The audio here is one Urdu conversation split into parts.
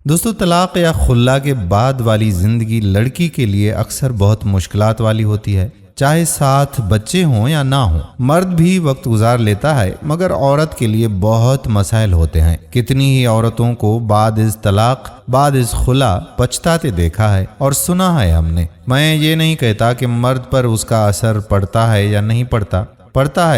دوستو، طلاق یا خلا کے بعد والی زندگی لڑکی کے لیے اکثر بہت مشکلات والی ہوتی ہے، چاہے ساتھ بچے ہوں یا نہ ہوں۔ مرد بھی وقت گزار لیتا ہے مگر عورت کے لیے بہت مسائل ہوتے ہیں۔ کتنی ہی عورتوں کو بعد از طلاق، بعد از خلا پچھتاتے دیکھا ہے اور سنا ہے ہم نے۔ میں یہ نہیں کہتا کہ مرد پر اس کا اثر پڑتا ہے یا نہیں پڑتا ہے،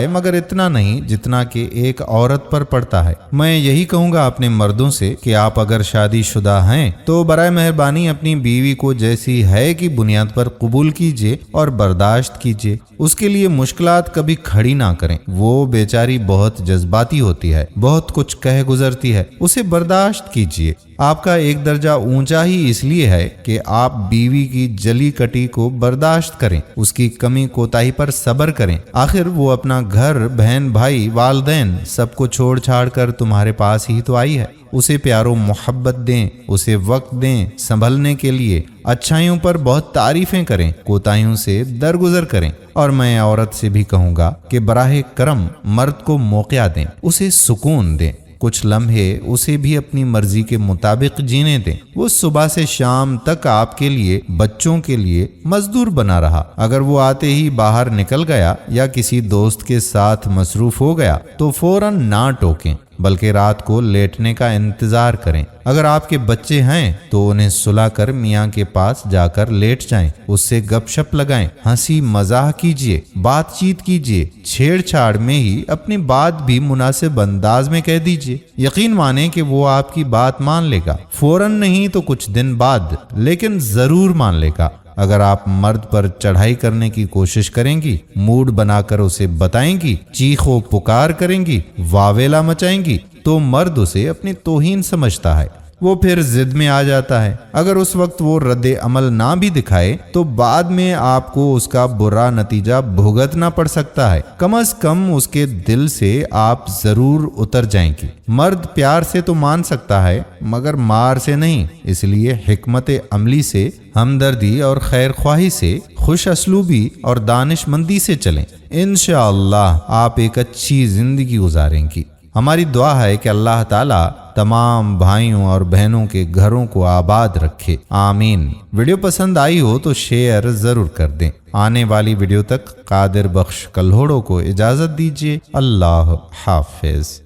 مگر اتنا نہیں جتنا کہ ایک عورت پر پڑتا ہے۔ میں یہی کہوں گا اپنے مردوں سے کہ آپ اگر شادی شدہ ہیں تو برائے مہربانی اپنی بیوی کو جیسی ہے کی بنیاد پر قبول کیجئے اور برداشت کیجئے۔ اس کے لیے مشکلات کبھی کھڑی نہ کریں۔ وہ بیچاری بہت جذباتی ہوتی ہے، بہت کچھ کہہ گزرتی ہے، اسے برداشت کیجئے۔ آپ کا ایک درجہ اونچا ہی اس لیے ہے کہ آپ بیوی کی جلی کٹی کو برداشت کریں، اس کی کمی کوتاہی پر صبر کریں۔ آخر وہ اپنا گھر، بہن بھائی، والدین سب کو چھوڑ چھاڑ کر تمہارے پاس ہی تو آئی ہے۔ اسے پیار و محبت دیں، اسے وقت دیں سنبھلنے کے لیے۔ اچھائیوں پر بہت تعریفیں کریں، کوتاہیوں سے درگزر کریں۔ اور میں عورت سے بھی کہوں گا کہ براہ کرم مرد کو موقع دیں، اسے سکون دیں، کچھ لمحے اسے بھی اپنی مرضی کے مطابق جینے دیں۔ وہ صبح سے شام تک آپ کے لیے، بچوں کے لیے مزدور بنا رہا۔ اگر وہ آتے ہی باہر نکل گیا یا کسی دوست کے ساتھ مصروف ہو گیا تو فوراً نہ ٹوکیں، بلکہ رات کو لیٹنے کا انتظار کریں۔ اگر آپ کے بچے ہیں تو انہیں سلا کر میاں کے پاس جا کر لیٹ جائیں، اس سے گپ شپ لگائیں، ہنسی مزاح کیجیے، بات چیت کیجیے، چھیڑ چھاڑ میں ہی اپنی بات بھی مناسب انداز میں کہہ دیجیے۔ یقین مانیں کہ وہ آپ کی بات مان لے گا، فوراً نہیں تو کچھ دن بعد، لیکن ضرور مان لے گا۔ اگر آپ مرد پر چڑھائی کرنے کی کوشش کریں گی، موڈ بنا کر اسے بتائیں گی، چیخ و پکار کریں گی، واویلا مچائیں گی، تو مرد اسے اپنی توہین سمجھتا ہے، وہ پھر ضد میں آ جاتا ہے۔ اگر اس وقت وہ رد عمل نہ بھی دکھائے تو بعد میں آپ کو اس کا برا نتیجہ بھگتنا پڑ سکتا ہے۔ کم از کم اس کے دل سے آپ ضرور اتر جائیں گی۔ مرد پیار سے تو مان سکتا ہے مگر مار سے نہیں، اس لیے حکمت عملی سے، ہمدردی اور خیر خواہی سے، خوش اسلوبی اور دانش مندی سے چلیں۔ انشاءاللہ آپ ایک اچھی زندگی گزاریں گی۔ ہماری دعا ہے کہ اللہ تعالیٰ تمام بھائیوں اور بہنوں کے گھروں کو آباد رکھے، آمین۔ ویڈیو پسند آئی ہو تو شیئر ضرور کر دیں۔ آنے والی ویڈیو تک قادر بخش کلہوڑوں کو اجازت دیجیے۔ اللہ حافظ۔